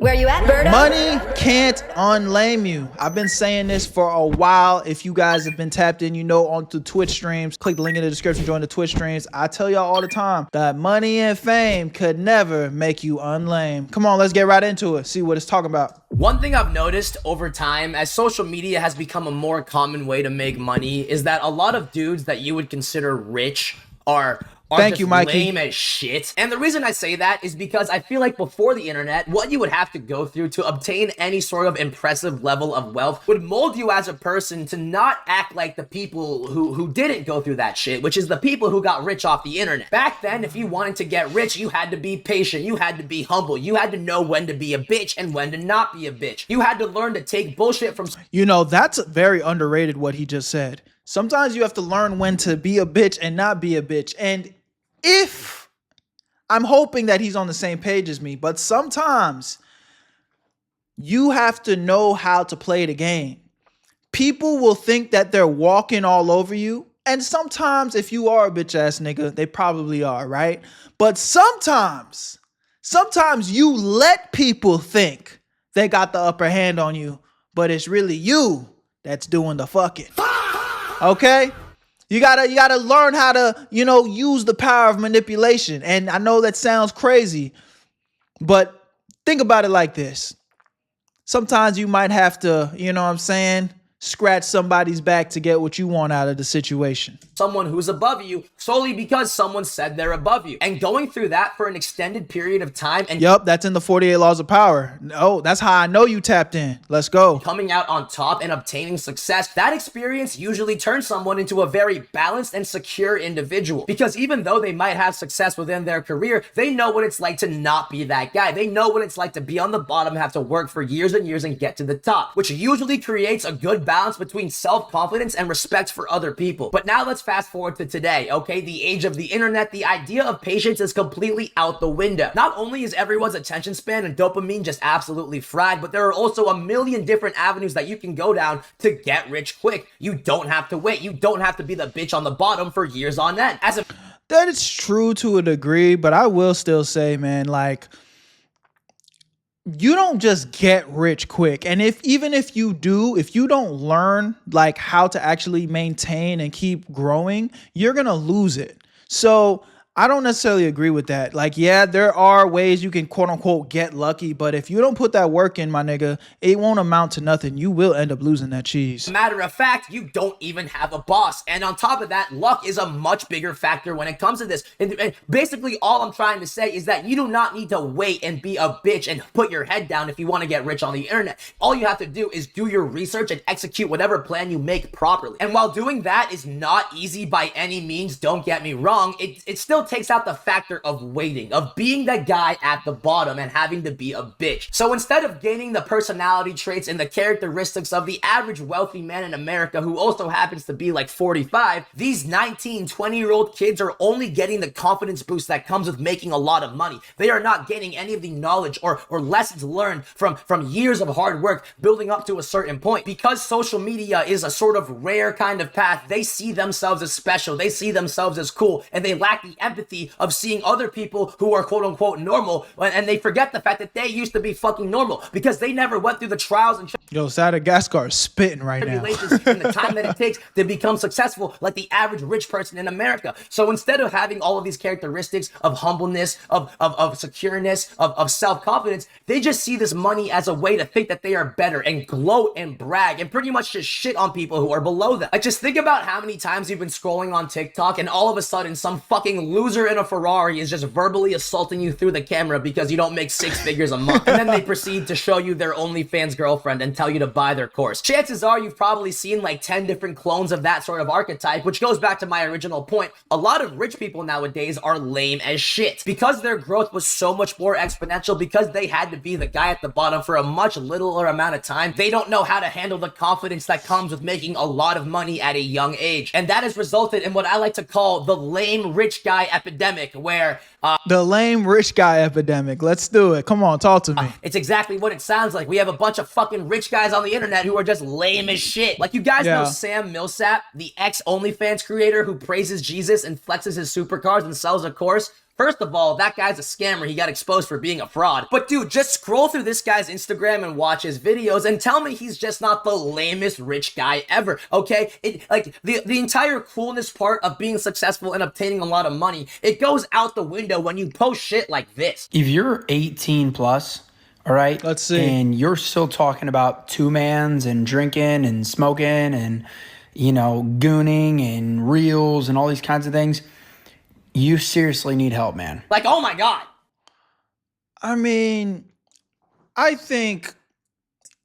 Where you at, Berto? Money can't unlame you. I've been saying this for a while. If you guys have been tapped in, you know, onto Twitch streams, click the link in the description, join the Twitch streams. I tell y'all all the time that money and fame could never make you unlame. Come on, let's get right into it. See what it's talking about. One thing I've noticed over time, as social media has become a more common way to make money, is that a lot of dudes that you would consider rich are Thank you, Mikey. lame as shit. And the reason I say that is because I feel like before the internet, what you would have to go through to obtain any sort of impressive level of wealth would mold you as a person to not act like the people who didn't go through that shit, which is the people who got rich off the internet. Back then, if you wanted to get rich, you had to be patient, you had to be humble, you had to know when to be a bitch and when to not be a bitch. You had to learn to take bullshit from— You know, that's very underrated what he just said. Sometimes you have to learn when to be a bitch and not be a bitch. And if I'm hoping that he's on the same page as me, but sometimes you have to know how to play the game. People will think that they're walking all over you. And sometimes if you are a bitch ass nigga, they probably are, right? But sometimes you let people think they got the upper hand on you, but it's really you that's doing the fucking. Okay? You gotta learn how to, you know, use the power of manipulation. And I know that sounds crazy, but think about it like this. Sometimes you might have to, you know what I'm saying, scratch somebody's back to get what you want out of the situation. Someone who's above you solely because someone said they're above you. And going through that for an extended period of time and— Yup, that's in the 48 Laws of Power. Oh, that's how I know you tapped in. Let's go. Coming out on top and obtaining success, that experience usually turns someone into a very balanced and secure individual. Because even though they might have success within their career, they know what it's like to not be that guy. They know what it's like to be on the bottom, have to work for years and years and get to the top, which usually creates a good balance between self-confidence and respect for other people. But now let's fast forward to today, okay? The age of the internet, the idea of patience is completely out the window. Not only is everyone's attention span and dopamine just absolutely fried, but there are also a million different avenues that you can go down to get rich quick. You don't have to wait. You don't have to be the bitch on the bottom for years on end. That is true to a degree, but I will still say, man, like, you don't just get rich quick. And even if you do, if you don't learn like how to actually maintain and keep growing, you're going to lose it. So I don't necessarily agree with that. Like, yeah, there are ways you can quote unquote get lucky, but if you don't put that work in, my nigga, it won't amount to nothing. You will end up losing that cheese. Matter of fact, you don't even have a boss. And on top of that, luck is a much bigger factor when it comes to this. And basically all I'm trying to say is that you do not need to wait and be a bitch and put your head down if you want to get rich on the internet. All you have to do is do your research and execute whatever plan you make properly. And while doing that is not easy by any means, don't get me wrong, it still takes out the factor of waiting, of being the guy at the bottom and having to be a bitch. So instead of gaining the personality traits and the characteristics of the average wealthy man in America who also happens to be like 45, these 19, 20-year-old kids are only getting the confidence boost that comes with making a lot of money. They are not getting any of the knowledge or lessons learned from years of hard work building up to a certain point. Because social media is a sort of rare kind of path, they see themselves as special, they see themselves as cool, and they lack the empathy of seeing other people who are quote unquote normal, and they forget the fact that they used to be fucking normal because they never went through the trials and Yo, Sadagascar is spitting right now. and the time that it takes to become successful like the average rich person in America. So instead of having all of these characteristics of humbleness, of secureness, of self-confidence, they just see this money as a way to think that they are better and gloat and brag and pretty much just shit on people who are below them. Like, just think about how many times you've been scrolling on TikTok and all of a sudden some fucking loser in a Ferrari is just verbally assaulting you through the camera because you don't make 6 figures a month. And then they proceed to show you their OnlyFans girlfriend and tell you to buy their course. Chances are you've probably seen like 10 different clones of that sort of archetype, which goes back to my original point. A lot of rich people nowadays are lame as shit because their growth was so much more exponential, because they had to be the guy at the bottom for a much littler amount of time. They don't know how to handle the confidence that comes with making a lot of money at a young age. And that has resulted in what I like to call the lame rich guy epidemic, where the lame rich guy epidemic. Let's do it. Come on, talk to me. It's exactly what it sounds like. We have a bunch of fucking rich guys on the internet who are just lame as shit. Like, you guys know Sam Millsap, the ex OnlyFans creator who praises Jesus and flexes his supercars and sells a course First of all, that guy's a scammer. He got exposed for being a fraud. But dude, just scroll through this guy's Instagram and watch his videos and tell me he's just not the lamest rich guy ever, okay? Like, the entire coolness part of being successful and obtaining a lot of money, it goes out the window when you post shit like this. If you're 18 plus, all right, let's see, and you're still talking about two-mans and drinking and smoking and, you know, gooning and reels and all these kinds of things, you seriously need help, man. Like, oh my God. I mean, I think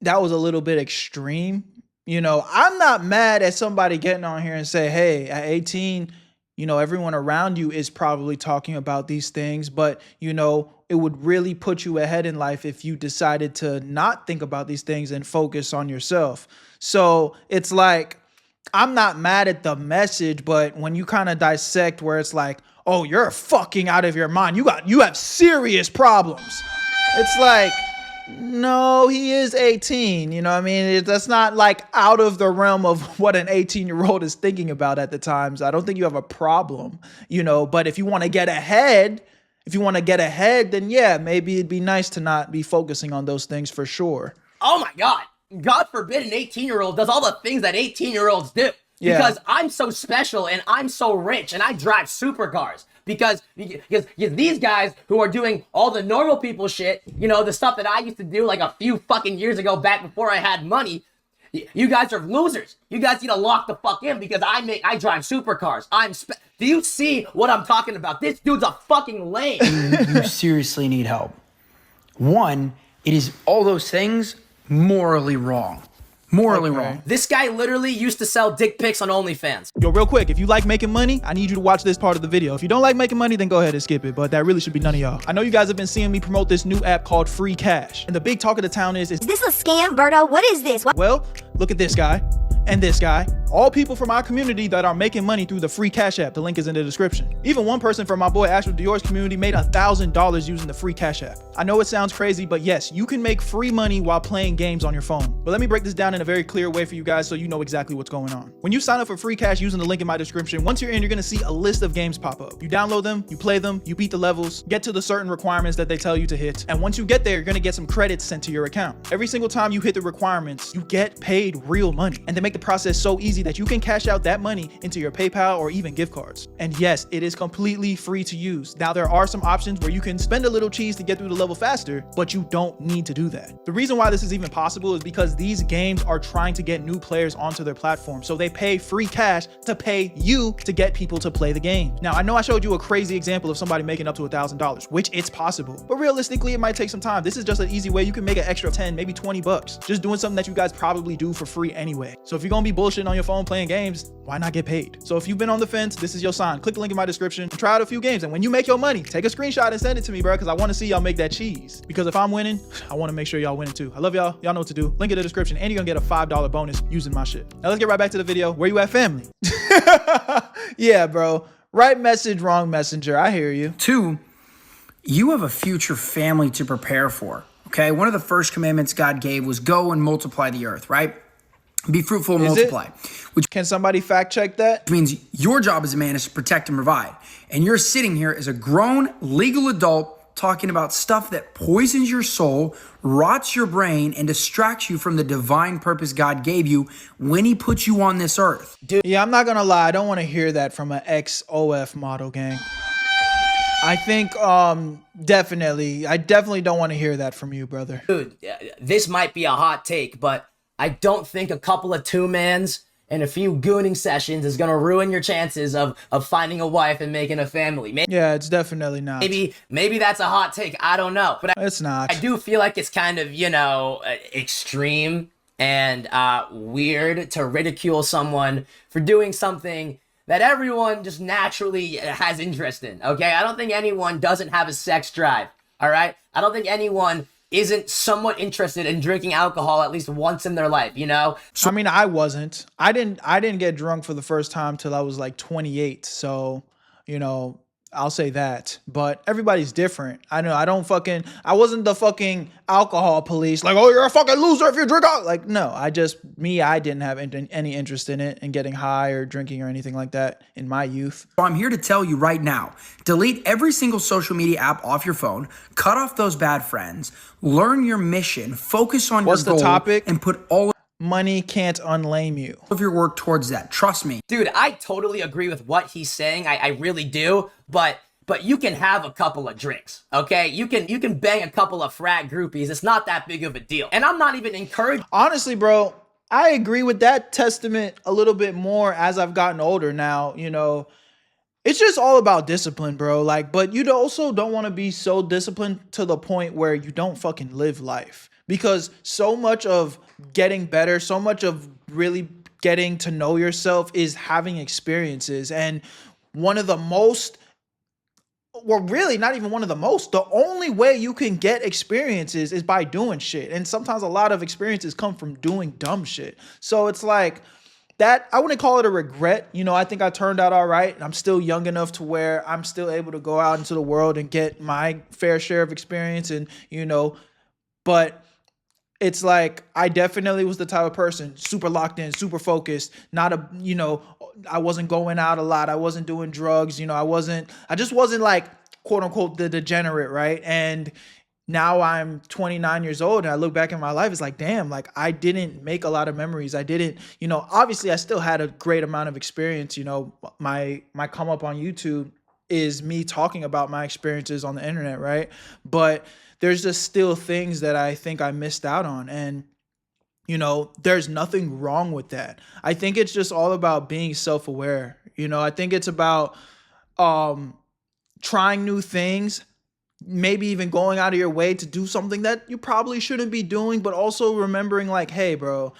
that was a little bit extreme. You know, I'm not mad at somebody getting on here and say, hey, at 18, you know, everyone around you is probably talking about these things, but, you know, it would really put you ahead in life if you decided to not think about these things and focus on yourself. So it's like, I'm not mad at the message, but when you kind of dissect where it's like, oh, you're fucking out of your mind, you have serious problems. It's like, no, he is 18. You know what I mean? That's not like out of the realm of what an 18-year-old is thinking about at the times. I don't think you have a problem, you know, but if you want to get ahead, then yeah, maybe it'd be nice to not be focusing on those things for sure. Oh my God. God forbid an 18-year-old does all the things that 18-year-olds do. Yeah. Because I'm so special and I'm so rich and I drive supercars. Because these guys who are doing all the normal people shit, you know, the stuff that I used to do like a few fucking years ago back before I had money, you guys are losers. You guys need to lock the fuck in because I drive supercars. Do you see what I'm talking about? This dude's a fucking lame. You seriously need help. One, it is all those things morally wrong. Morally wrong. This guy literally used to sell dick pics on OnlyFans. Yo, real quick, if you like making money, I need you to watch this part of the video. If you don't like making money, then go ahead and skip it, but that really should be none of y'all. I know you guys have been seeing me promote this new app called Free Cash, and the big talk of the town is this a scam, Berto? What is this? Well, look at this guy and this guy. All people from our community that are making money through the Free Cash app. The link is in the description. Even one person from my boy Ashford Dior's community made $1,000 using the Free Cash app. I know it sounds crazy, but yes, you can make free money while playing games on your phone. But let me break this down in a very clear way for you guys so you know exactly what's going on. When you sign up for Free Cash using the link in my description, once you're in, you're gonna see a list of games pop up. You download them, you play them, you beat the levels, get to the certain requirements that they tell you to hit, and once you get there, you're gonna get some credits sent to your account. Every single time you hit the requirements, you get paid real money, and they make the process so easy that you can cash out that money into your PayPal or even gift cards. And yes, it is completely free to use. Now, there are some options where you can spend a little cheese to get through the level faster, but you don't need to do that. The reason why this is even possible is because these games are trying to get new players onto their platform, so they pay free cash to pay you to get people to play the game. Now, I know I showed you a crazy example of somebody making up to $1,000, which it's possible, but realistically, it might take some time. This is just an easy way you can make an extra 10, maybe 20 bucks, just doing something that you guys probably do for free anyway. So if you're gonna be bullshitting on your phone playing games, why not get paid? So if you've been on the fence, this is your sign. Click the link in my description and try out a few games. And when you make your money, take a screenshot and send it to me, bro, because I want to see y'all make that cheese. Because if I'm winning, I want to make sure y'all winning too. I love y'all. Y'all know what to do. Link in the description, and you're gonna get a $5 bonus using my shit. Now let's get right back to the video. Where you at, family? Yeah, bro. Right message, wrong messenger. I hear you. Two, you have a future family to prepare for, okay? One of the first commandments God gave was go and multiply the earth, right? Be fruitful and multiply. Which Can somebody fact check that? means your job as a man is to protect and provide. And you're sitting here as a grown legal adult talking about stuff that poisons your soul, rots your brain, and distracts you from the divine purpose God gave you when he put you on this earth. Yeah, I'm not gonna lie. I don't want to hear that from an ex-OF model gang. I think I definitely don't want to hear that from you, brother. Dude, this might be a hot take, but I don't think a couple of two-mans and a few gooning sessions is gonna ruin your chances of finding a wife and making a family. Yeah, it's definitely not. Maybe that's a hot take. I don't know, but It's not. I do feel like it's kind of, you know, extreme and weird to ridicule someone for doing something that everyone just naturally has interest in. Okay, I don't think anyone doesn't have a sex drive. All right, I don't think anyone isn't somewhat interested in drinking alcohol at least once in their life, you know? I mean, I wasn't. I didn't get drunk for the first time till I was like 28. So, you know, I'll say that. But everybody's different. I know I wasn't the fucking alcohol police. Like, oh, you're a fucking loser if you drink alcohol. Like, no, I didn't have any interest in it and getting high or drinking or anything like that in my youth. So I'm here to tell you right now, delete every single social media app off your phone, cut off those bad friends, learn your mission, focus on What's your goal, the topic? and put all Money can't unlame you. of your work towards that. Trust me. Dude, I totally agree with what he's saying. I really do. But you can have a couple of drinks, okay? You can bang a couple of frat groupies. It's not that big of a deal. And I'm not even encouraging. Honestly, bro, I agree with that testament a little bit more as I've gotten older now. You know, it's just all about discipline, bro. Like, but you also don't want to be so disciplined to the point where you don't fucking live life. Because so much of getting better, so much of really getting to know yourself is having experiences. And one of the most, well, really not even one of the most, the only way you can get experiences is by doing shit. And sometimes a lot of experiences come from doing dumb shit. So it's like that, I wouldn't call it a regret. You know, I think I turned out all right. I'm still young enough to where I'm still able to go out into the world and get my fair share of experience and, you know, but it's like I definitely was the type of person super locked in, super focused, I wasn't going out a lot. I wasn't doing drugs. You know, I just wasn't like, quote unquote, the degenerate. Right. And now I'm 29 years old and I look back in my life, it's like, damn, like I didn't make a lot of memories. I didn't, you know, obviously I still had a great amount of experience. You know, my come up on YouTube is me talking about my experiences on the internet. Right. But there's just still things that I think I missed out on. And, you know, there's nothing wrong with that. I think it's just all about being self-aware. You know, I think it's about trying new things, maybe even going out of your way to do something that you probably shouldn't be doing, but also remembering like, hey, bro,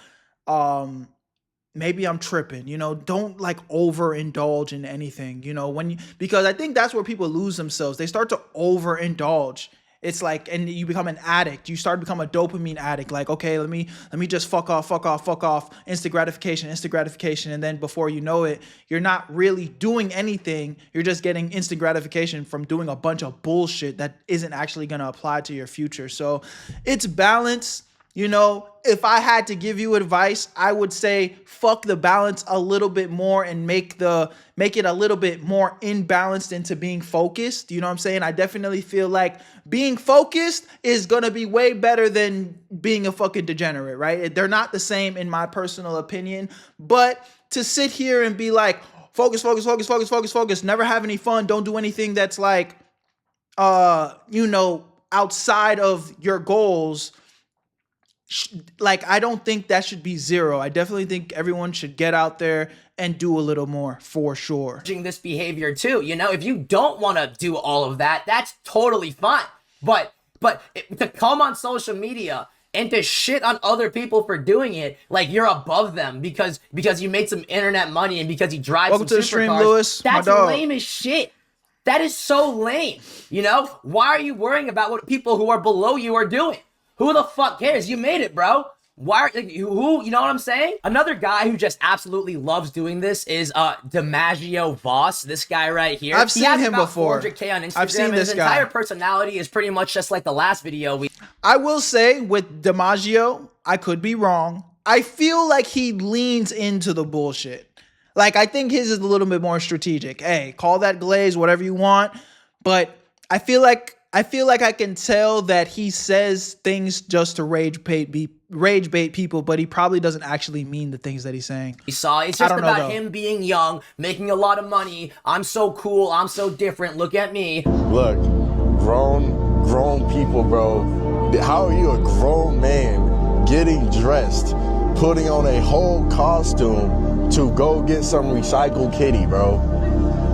maybe I'm tripping, you know, don't like overindulge in anything, you know, because I think that's where people lose themselves. They start to overindulge. It's like, and you become an addict. You start to become a dopamine addict. Like, okay, let me just fuck off, instant gratification. And then before you know it, you're not really doing anything. You're just getting instant gratification from doing a bunch of bullshit that isn't actually going to apply to your future. So it's balance. You know, if I had to give you advice, I would say fuck the balance a little bit more and make it a little bit more imbalanced into being focused. You know what I'm saying? I definitely feel like being focused is going to be way better than being a fucking degenerate, right? They're not the same in my personal opinion, but to sit here and be like, focus, never have any fun, don't do anything that's like, you know, outside of your goals. Like, I don't think that should be zero. I definitely think everyone should get out there and do a little more for sure. This behavior too, you know, if you don't want to do all of that, that's totally fine. But to come on social media and to shit on other people for doing it, like you're above them because you made some internet money and because you drive Welcome some to the stream, supercars, Lewis. that's lame as shit. That is so lame. You know, why are you worrying about what people who are below you are doing? Who the fuck cares? You made it, bro. Why? Who? You know what I'm saying? Another guy who just absolutely loves doing this is DiMaggio Voss. This guy right here. I've seen him before. 400K on Instagram. I've seen this his guy. entire personality is pretty much just like the last video I will say with DiMaggio, I could be wrong. I feel like he leans into the bullshit. Like, I think his is a little bit more strategic. Hey, call that glaze, whatever you want. But I feel like I can tell that he says things just to rage bait people, but he probably doesn't actually mean the things that he's saying. saw. It's just about him being young, making a lot of money. I'm so cool. I'm so different. Look at me. Look, grown people, bro. How are you a grown man getting dressed, putting on a whole costume to go get some recycled kitty, bro?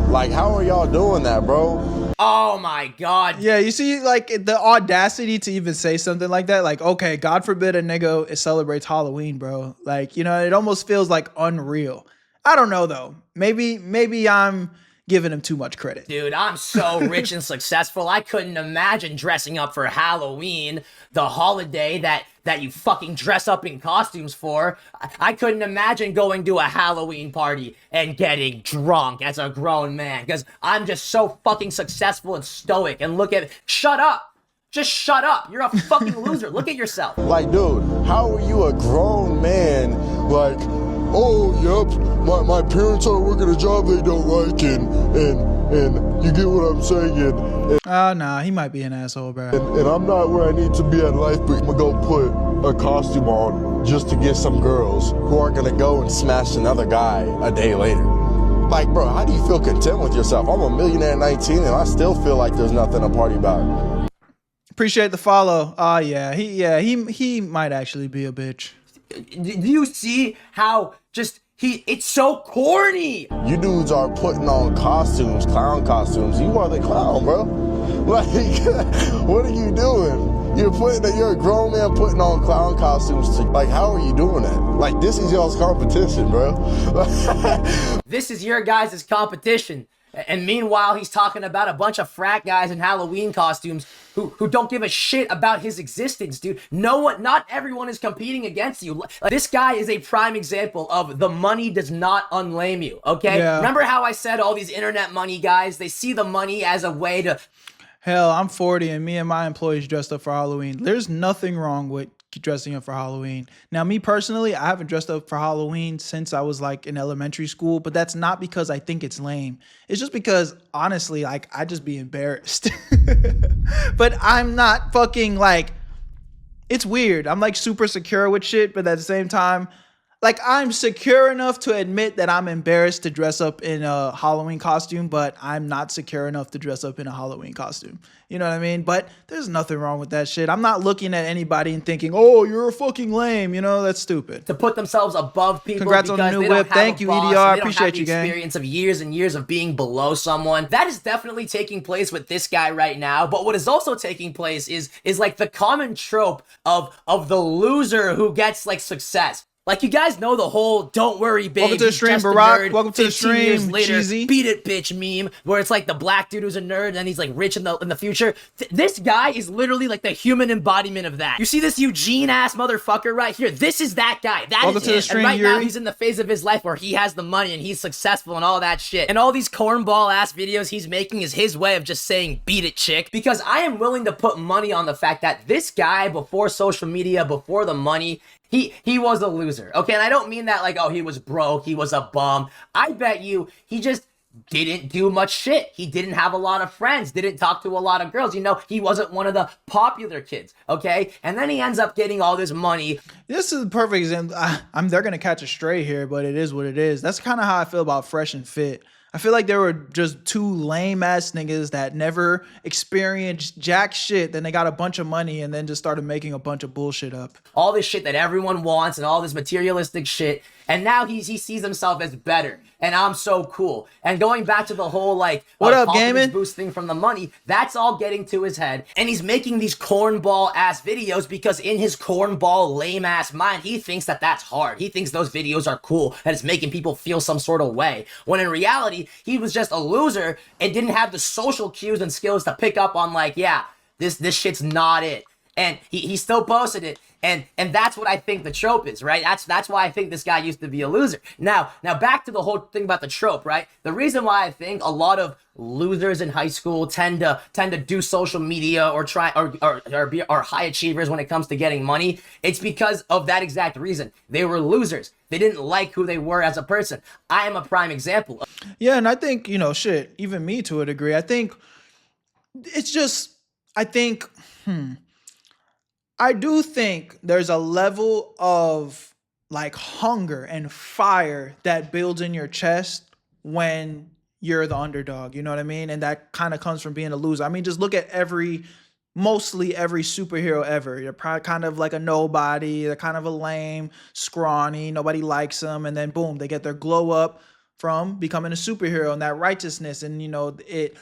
Like, how are y'all doing that, bro? Oh my God. Yeah, you see, like, the audacity to even say something like that. Like, okay, God forbid a nigga celebrates Halloween, bro. Like, you know, it almost feels like unreal. I don't know, though. Maybe I'm giving him too much credit. Dude, I'm so rich and successful. I couldn't imagine dressing up for Halloween, the holiday that you fucking dress up in costumes for. I couldn't imagine going to a Halloween party and getting drunk as a grown man, because I'm just so fucking successful and stoic. And look at, shut up. Just shut up. You're a fucking loser. Look at yourself. Like, dude, how are you a grown man? Like, oh, yep, my parents are working a job they don't like, and you get what I'm saying? Oh, nah, he might be an asshole, bro. And I'm not where I need to be in life, but I'm gonna go put a costume on just to get some girls who are gonna go and smash another guy a day later. Like, bro, how do you feel content with yourself? I'm a millionaire at 19, and I still feel like there's nothing to party about. Appreciate the follow. He might actually be a bitch. Do you see how just it's so corny? You dudes are putting on costumes, clown costumes. You are the clown, bro. Like, what are you doing? You're a grown man putting on clown costumes. Like, how are you doing that? Like, this is y'all's competition, bro. This is your guys' competition. And meanwhile, he's talking about a bunch of frat guys in Halloween costumes who don't give a shit about his existence, dude. Not everyone is competing against you. Like, this guy is a prime example of the money does not unlame you, okay? Yeah. Remember how I said all these internet money guys, they see the money as a way to... Hell, I'm 40 and me and my employees dressed up for Halloween. There's nothing wrong with dressing up for Halloween. Now, me personally, I haven't dressed up for Halloween since I was like in elementary school, but that's not because I think it's lame. It's just because honestly, like, I just be embarrassed. But I'm not fucking like, it's weird. I'm like super secure with shit, but at the same time, like, I'm secure enough to admit that I'm embarrassed to dress up in a Halloween costume, but I'm not secure enough to dress up in a Halloween costume. You know what I mean? But there's nothing wrong with that shit. I'm not looking at anybody and thinking, oh, you're a fucking lame. You know, that's stupid. To put themselves above people. Congrats on the new whip. Thank you, EDR. Appreciate you, gang. Experience of years and years of being below someone. That is definitely taking place with this guy right now. But what is also taking place is like the common trope of the loser who gets like success. Like, you guys know the whole "don't worry, babe, welcome to the stream, Barack. Welcome to the stream, years later, Cheesy. Beat it, bitch" meme, where it's like the black dude who's a nerd and he's like rich in the future. This guy is literally like the human embodiment of that. You see this Eugene ass motherfucker right here? This is that guy. That welcome is to the it. stream, And right Yuri. now he's in the phase of his life where he has the money and he's successful and all that shit. And all these cornball ass videos he's making is his way of just saying "beat it, chick." Because I am willing to put money on the fact that this guy, before social media, before the money, he was a loser, okay? And I don't mean that like, oh, he was broke, he was a bum. I bet you he just didn't do much shit. He didn't have a lot of friends, didn't talk to a lot of girls. You know, he wasn't one of the popular kids, okay? And then he ends up getting all this money. This is a perfect example. They're going to catch a stray here, but it is what it is. That's kind of how I feel about Fresh and Fit. I feel like there were just two lame ass niggas that never experienced jack shit. Then they got a bunch of money and then just started making a bunch of bullshit up. All this shit that everyone wants and all this materialistic shit. And now he sees himself as better. And I'm so cool. And going back to the whole like what up, confidence gaming? boost thing from the money, that's all getting to his head. And he's making these cornball ass videos because in his cornball lame ass mind, he thinks that that's hard. He thinks those videos are cool and it's making people feel some sort of way. When in reality, he was just a loser and didn't have the social cues and skills to pick up on like, yeah, this shit's not it. And he still posted it. And that's what I think the trope is, right? That's why I think this guy used to be a loser. Now back to the whole thing about the trope, right? The reason why I think a lot of losers in high school tend to do social media or try or high achievers when it comes to getting money, it's because of that exact reason. They were losers. They didn't like who they were as a person. I am a prime example. Yeah, and I think, you know, shit, even me to a degree, I think it's just, I do think there's a level of like hunger and fire that builds in your chest when you're the underdog, you know what I mean? And that kind of comes from being a loser. I mean, just look at mostly every superhero ever. You're probably kind of like a nobody, they're kind of a lame, scrawny, nobody likes them, and then boom, they get their glow up from becoming a superhero and that righteousness, and you know, it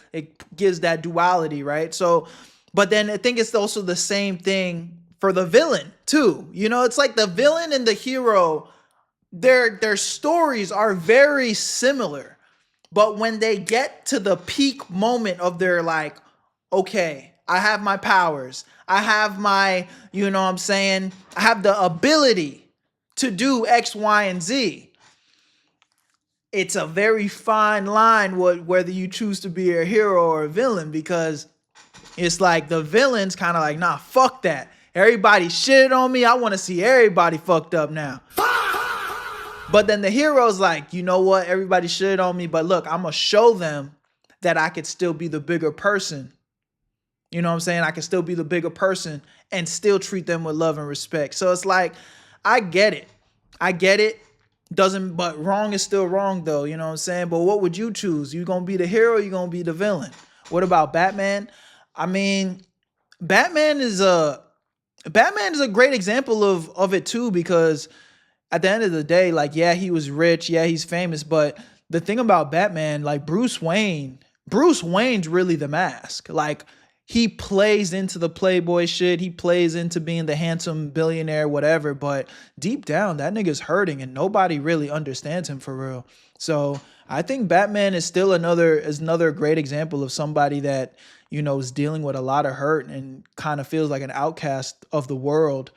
gives that duality, right? So, but then I think it's also the same thing for the villain too. You know, it's like the villain and the hero, their stories are very similar. But when they get to the peak moment of their like, okay, I have my powers. I have my, you know what I'm saying? I have the ability to do X, Y, and Z. It's a very fine line whether you choose to be a hero or a villain, because it's like the villain's kind of like, nah, fuck that. Everybody shitted on me. I want to see everybody fucked up now. But then the hero's like, you know what? Everybody shitted on me, but look, I'm going to show them that I could still be the bigger person. You know what I'm saying? I can still be the bigger person and still treat them with love and respect. So it's like, I get it. I get it. But wrong is still wrong though. You know what I'm saying? But what would you choose? You going to be the hero or you going to be the villain? What about Batman? I mean, Batman is a great example of it too, because at the end of the day, like, yeah, he was rich. Yeah, he's famous. But the thing about Batman, like Bruce Wayne's really the mask. Like, he plays into the playboy shit. He plays into being the handsome billionaire, whatever. But deep down, that nigga's hurting and nobody really understands him for real. So I think Batman is still another great example of somebody that, you know, is dealing with a lot of hurt and kind of feels like an outcast of the world.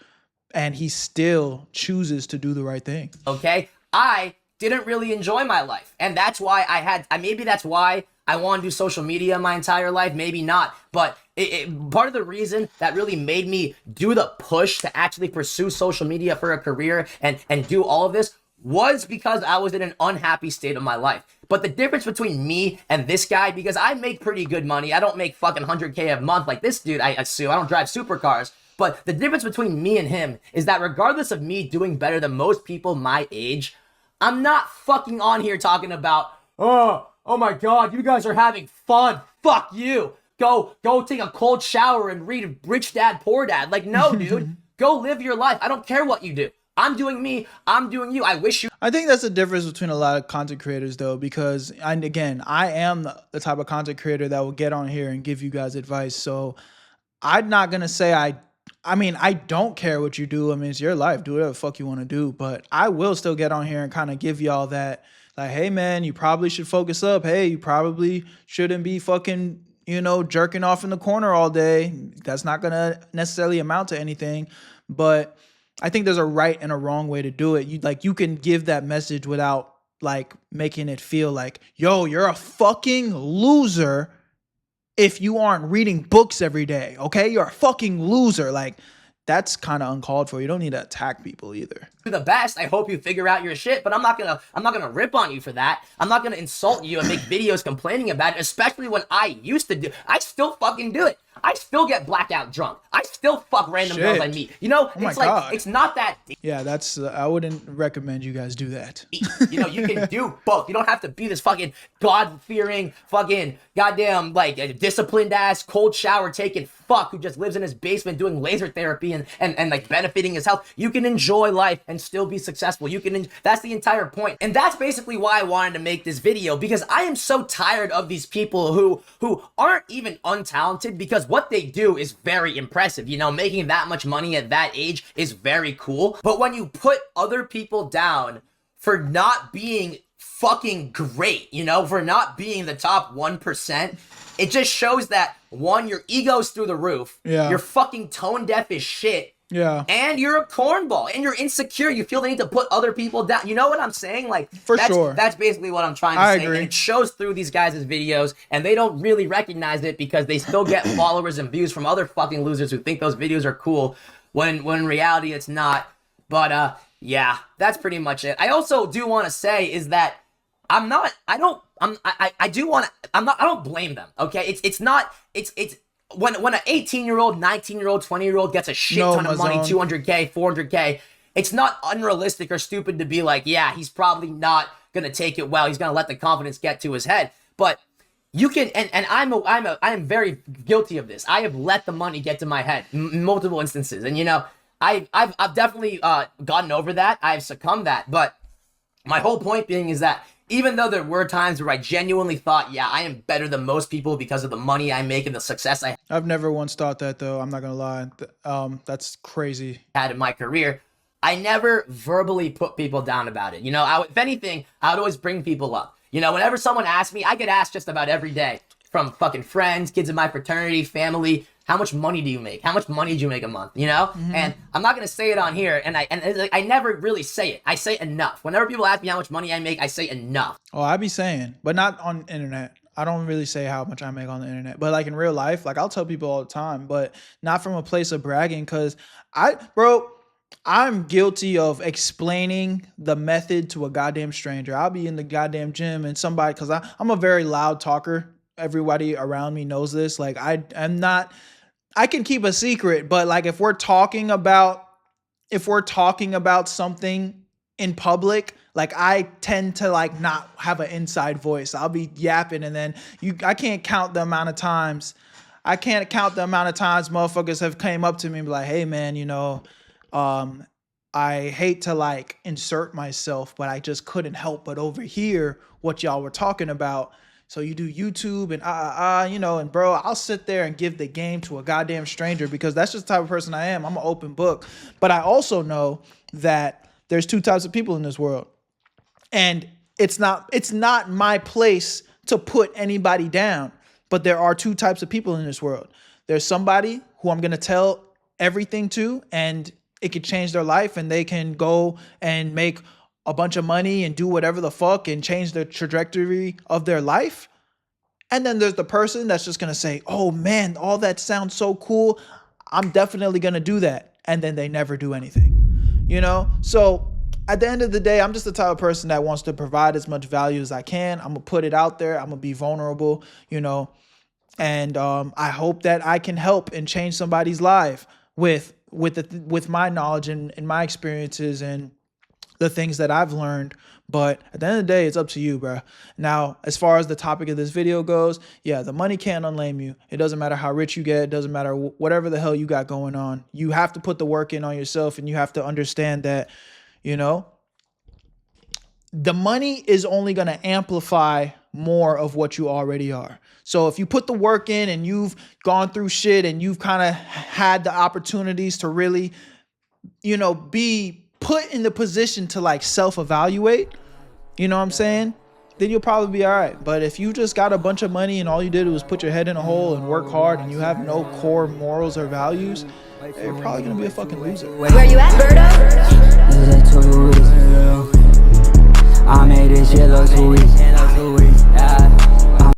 And he still chooses to do the right thing. Okay? I didn't really enjoy my life. And that's why maybe that's why I want to do social media my entire life. Maybe not. But part of the reason that really made me do the push to actually pursue social media for a career and do all of this was because I was in an unhappy state of my life. But the difference between me and this guy, because I make pretty good money. I don't make fucking 100K a month like this dude. I assume I don't drive supercars. But the difference between me and him is that regardless of me doing better than most people my age, I'm not fucking on here talking about, oh my God, you guys are having fun. Fuck you. Go take a cold shower and read Rich Dad, Poor Dad. Like, no, dude. Go live your life. I don't care what you do. I'm doing me. I'm doing you. I think that's the difference between a lot of content creators, though, because, again, I am the type of content creator that will get on here and give you guys advice. So I'm not going to say I don't care what you do. I mean, it's your life. Do whatever the fuck you want to do. But I will still get on here and kind of give y'all that, like, hey, man, you probably should focus up. Hey, you probably shouldn't be fucking, you know, jerking off in the corner all day. That's not going to necessarily amount to anything. But I think there's a right and a wrong way to do it. You can give that message without like making it feel like, yo, you're a fucking loser if you aren't reading books every day. Okay, you're a fucking loser. Like, that's kind of uncalled for. You don't need to attack people either. The best. I hope you figure out your shit, but I'm not gonna rip on you for that. I'm not gonna insult you and make videos complaining about it, especially when I used to do. I still fucking do it. I still get blackout drunk. I still fuck random girls I meet. You know, it's like, God. It's not that deep. Yeah, that's, I wouldn't recommend you guys do that. You know, you can do both. You don't have to be this fucking God-fearing, fucking goddamn, like, disciplined ass, cold shower taking fuck who just lives in his basement doing laser therapy and like benefiting his health. You can enjoy life and still be successful. That's the entire point. And that's basically why I wanted to make this video, because I am so tired of these people who aren't even untalented, because what they do is very impressive. You know, making that much money at that age is very cool. But when you put other people down for not being fucking great, you know, for not being the top 1%, it just shows that, one, your ego's through the roof. Yeah. You're fucking tone deaf as shit. Yeah. And you're a cornball and you're insecure. You feel the need to put other people down. You know what I'm saying? Like, sure. That's basically what I'm trying to say. Agree. And it shows through these guys' videos, and they don't really recognize it because they still get followers and views from other fucking losers who think those videos are cool when in reality it's not. But yeah, that's pretty much it. I also do want to say is that I don't blame them. Okay. It's when an 18-year-old, 19-year-old, 20-year-old gets a shit ton of money, 200K, 400K, it's not unrealistic or stupid to be like, yeah, he's probably not going to take it well. He's going to let the confidence get to his head. But you can, and I am very guilty of this. I have let the money get to my head in multiple instances. And, you know, I've definitely gotten over that. I've succumbed that. But my whole point being is that even though there were times where I genuinely thought, yeah, I am better than most people because of the money I make and the success I've never once thought that, though. I'm not going to lie. That's crazy. Had in my career, I never verbally put people down about it. You know, if anything, I would always bring people up. You know, whenever someone asks me, I get asked just about every day from fucking friends, kids in my fraternity, family, how much money do you make? How much money do you make a month? You know? And I'm not going to say it on here. And I never really say it. I say enough. Whenever people ask me how much money I make, I say enough. Oh, I be saying, but not on internet. I don't really say how much I make on the internet, but like in real life, like I'll tell people all the time, but not from a place of bragging. Cause I'm guilty of explaining the method to a goddamn stranger. I'll be in the goddamn gym and somebody, cause I'm a very loud talker. Everybody around me knows this. Like I can keep a secret, but like if we're talking about something in public, like I tend to like not have an inside voice. I'll be yapping and then I can't count the amount of times motherfuckers have came up to me and be like, hey man, you know, I hate to like insert myself, but I just couldn't help but overhear what y'all were talking about. So you do YouTube and you know, and bro, I'll sit there and give the game to a goddamn stranger because that's just the type of person I am. I'm an open book. But I also know that there's two types of people in this world. And it's not my place to put anybody down. But there are two types of people in this world. There's somebody who I'm going to tell everything to and it could change their life and they can go and make a bunch of money and do whatever the fuck and change the trajectory of their life. And then there's the person that's just going to say, oh man, all that sounds so cool. I'm definitely going to do that. And then they never do anything, you know? So at the end of the day, I'm just the type of person that wants to provide as much value as I can. I'm going to put it out there. I'm going to be vulnerable, you know? And I hope that I can help and change somebody's life with my knowledge and my experiences and the things that I've learned. But at the end of the day, it's up to you, bro. Now, as far as the topic of this video goes, yeah, the money can't unlame you. It doesn't matter how rich you get. It doesn't matter whatever the hell you got going on. You have to put the work in on yourself and you have to understand that, you know, the money is only going to amplify more of what you already are. So if you put the work in and you've gone through shit and you've kind of had the opportunities to really, you know, be put in the position to like self-evaluate, you know what I'm saying? Then you'll probably be all right. But if you just got a bunch of money and all you did was put your head in a hole and work hard and you have no core morals or values, you're probably going to be a fucking loser. Where you at, Berto?